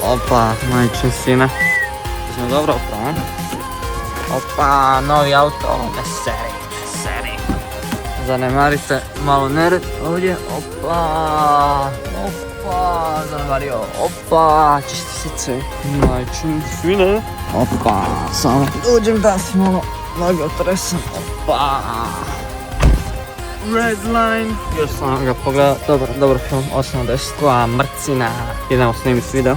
Opa, majčin sine. Smo dobro opravo. Opa, novi auto. Ne seri. Zanemarite malo nered ovdje. Opa, zanemario. Opa, čisti sice. Majčin sine. Opa, samo dođem da si malo noge otresam. Opa. Redline. Još sam ga pogledao. Dobar film. 8/10. Koja mrcina. Idemo snimiti video.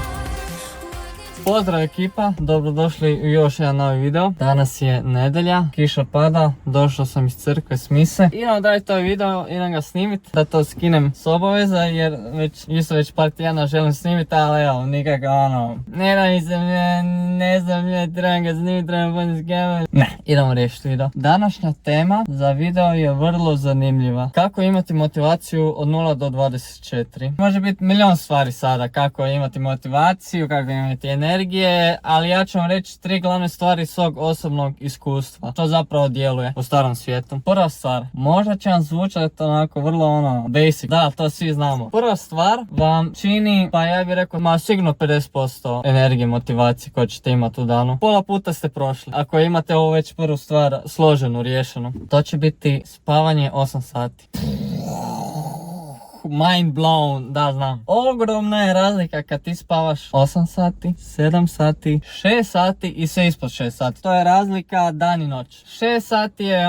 Pozdrav ekipa, dobrodošli u još jedan novi video. Danas je nedelja, kiša pada, došao sam iz crkve s mise. Idem odraditi ovaj video, idem ga snimit, da to skinem s obaveza jer već par tjedana želim snimiti, ali evo, nikako ne radi se ne znam, trebam ga snimiti, trebam podnijeti kameru. Ne, idemo riješiti video. Današnja tema za video je vrlo zanimljiva. Kako imati motivaciju od 0 do 24. Može biti milion stvari sada, kako imati motivaciju, kako imati energije, ali ja ću vam reći 3 glavne stvari svog osobnog iskustva. Što zapravo djeluje u starom svijetu. Prva stvar, možda će vam zvučati onako vrlo basic, da, to svi znamo. Prva stvar vam čini, pa ja bih rekao, sigurno 50% energije, motivacije koju ćete imati u danu. Pola puta ste prošli. Ako imate ovo već prvu stvar složenu, riješenu, to će biti spavanje 8 sati. Mind blown, da znam. Ogromna je razlika kad ti spavaš 8 sati, 7 sati, 6 sati i sve ispod 6 sati. To je razlika dan i noć. 6 sati je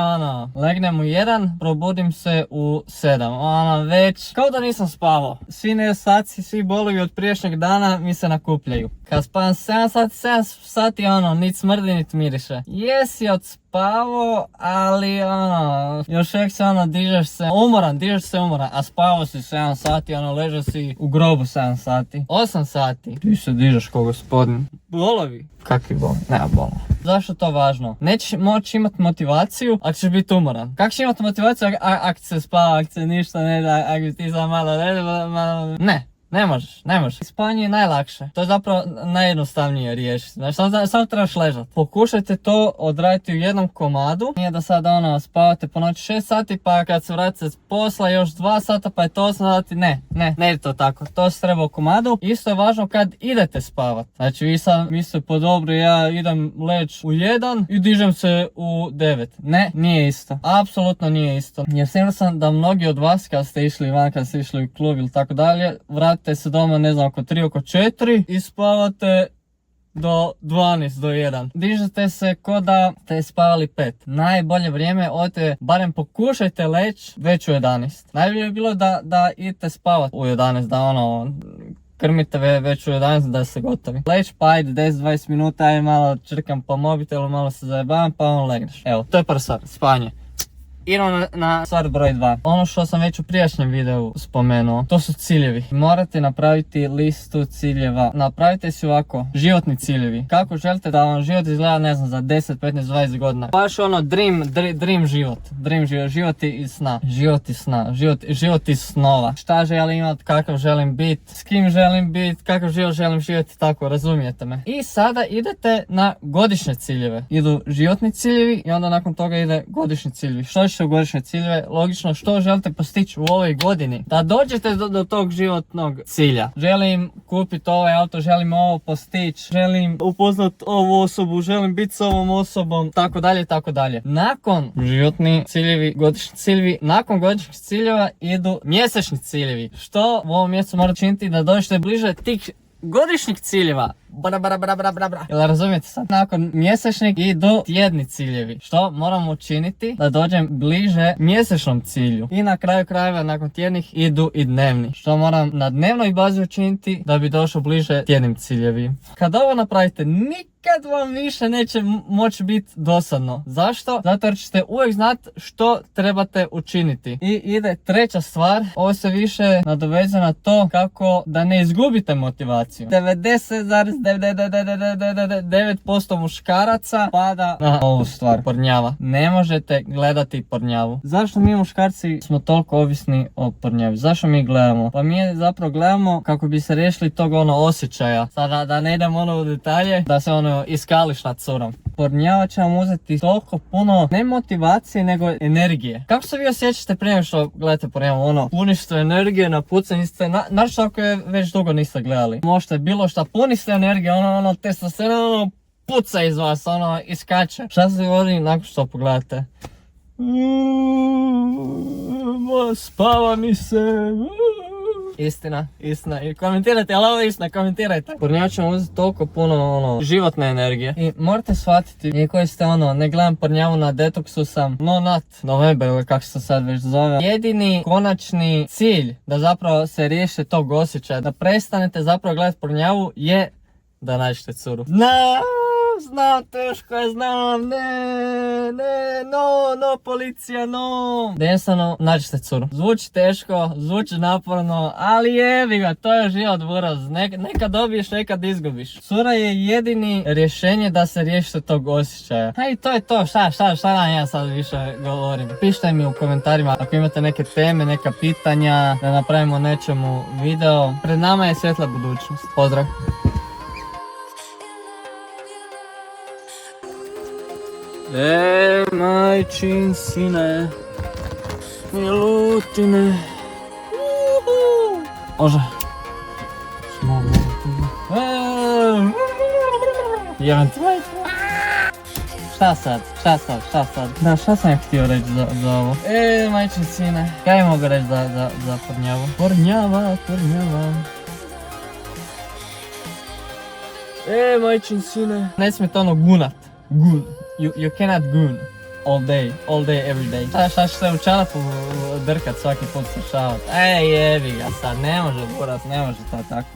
legnem u 1, probudim se u 7. Već kao da nisam spavao. Svi nedostaci, svi bolovi od prijašnjeg dana mi se nakupljaju. Kad spavam 7 sati nit smrdi nit miriše. Jesi odspavao, ali još uvijek se dižeš se umoran, a spavao si 7 sati, ležao si u grobu 7 sati. 8 sati, ti se dižeš ko gospodin. Bolovi? Kakvi bolovi? Nema bolova. Zašto to važno? Nećeš moći imati motivaciju ako ćeš biti umoran. Kako ćeš imati motivaciju ako se spava, ako se ništa ne da, ako ti sam malo ne. Ne možeš. Spanje je najlakše. To je zapravo najjednostavnije riješiti. Znači, samo trebaš ležati. Pokušajte to odraditi u jednom komadu. Nije da sad spavate po noći 6 sati, pa kad se vratite s posla još 2 sata, pa je to 8 sati. Ne je to tako. To se treba u komadu. Isto je važno kad idete spavat. Znači, vi sad mislite po dobro, ja idem leći u 1 i dižem se u 9. Ne, nije isto. Apsolutno nije isto. Jer siguran sam da mnogi od vas kad ste išli van, kad ste išli u klub ili tako dalje, vratite se doma, ne znam, oko 3, oko 4 i spavate do 12, do 1. Dižete se ko da ste spavali 5. Najbolje vrijeme odete, barem pokušajte leći već u 11. Najbolje bi bilo da idete spavati u 11, da krmite već u 11 da ste gotovi. Leć pa ajde 10-20 minuta, ajde malo črkam po mobitelu, malo se zajebavam pa legneš. Evo, to je prva stvar, spanje. Idemo na stvar broj 2. Ono što sam već u prijašnjem videu spomenuo, to su ciljevi. Morate napraviti listu ciljeva. Napravite si ovako, životni ciljevi. Kako želite da vam život izgleda, ne znam, za 10, 15, 20 godina. Baš dream život. Život iz sna. Život iz snova. Šta želim imati, kakav želim biti, s kim želim biti, kakav život želim živjeti, tako, razumijete me. I sada idete na godišnje ciljeve. Idu životni ciljevi i onda nakon toga ide godišnji ciljevi. Što u godišnje ciljeve, logično što želite postići u ovoj godini, da dođete do tog životnog cilja. Želim kupiti ovaj auto, želim ovo postići, želim upoznat ovu osobu, želim biti s ovom osobom, tako dalje. Nakon životni ciljevi, godišnji ciljevi, nakon godišnjih ciljeva idu mjesečni ciljevi. Što u ovom mjesecu morate činiti da dođete bliže tih godišnjih ciljeva. Jel razumijete sad? Nakon mjesečnih idu tjedni ciljevi. Što moramo učiniti da dođem bliže mjesečnom cilju. I na kraju krajeva nakon tjednih idu i dnevni. Što moram na dnevnoj bazi učiniti da bi došao bliže tjednim ciljevi. Kad ovo napravite, nikad vam više neće moći biti dosadno. Zašto? Zato jer ćete uvijek znati što trebate učiniti. I ide treća stvar. Ovo se više nadovezuje na to kako da ne izgubite motivaciju. 90,9 99,9% muškaraca pada na ovu stvar, pornjava. Ne možete gledati pornjavu. Zašto mi muškarci smo toliko ovisni o pornjavi? Zašto mi gledamo? Pa mi zapravo gledamo kako bi se riješili tog osjećaja. Sada da ne idem u detalje, da se iskališ nad curom. Pornjava će vam uzeti toliko puno, ne motivacije, nego energije. Kako se vi osjećate prije nego što gledate pornjavu? Puni ste energije, napucani ste, našto ako je već dugo niste gledali. Možete bilo šta, puni ste energije, testosteron, puca iz vas, iskače. Šta se govori nakon što pogledate? Spava mi se. Istina. I komentirajte, ali ovo je istina, komentirajte. Pornjava će vam uzeti toliko puno životne energije. I morate shvatiti, vi koji ste ne gledam pornjavu, na detoksu sam, November, kako se sad već zove. Jedini konačni cilj da zapravo se riješe tog osjećaja, da prestanete zapravo gledati pornjavu, je da nađete curu. Znam, teško je, znam, no, policija, no. Da jednostavno nađete curu. Zvuči teško, zvuči naporno, ali jebi ga, to je život, buraz. Nekad dobiješ, nekad izgubiš. Cura je jedini rješenje da se riješite tog osjećaja. A i to je to, šta nam ja sad više govorim. Pišite mi u komentarima ako imate neke teme, neka pitanja, da napravimo nečemu video. Pred nama je svjetla budućnost. Pozdrav! Majčin sine, milutine. Može. Jebem ti majčin. Šta sad? Da, šta sam ja htio reći za ovo? Majčin sine. Kaj mogu reći za pornjavu? Pornjava. Majčin sine. Ne smijete gunat. Gun. You cannot goon all day, every day. Šta će se u čarapu drkat svaki put slušavat? Jebi ga sad, ne može burat, ne može to tako.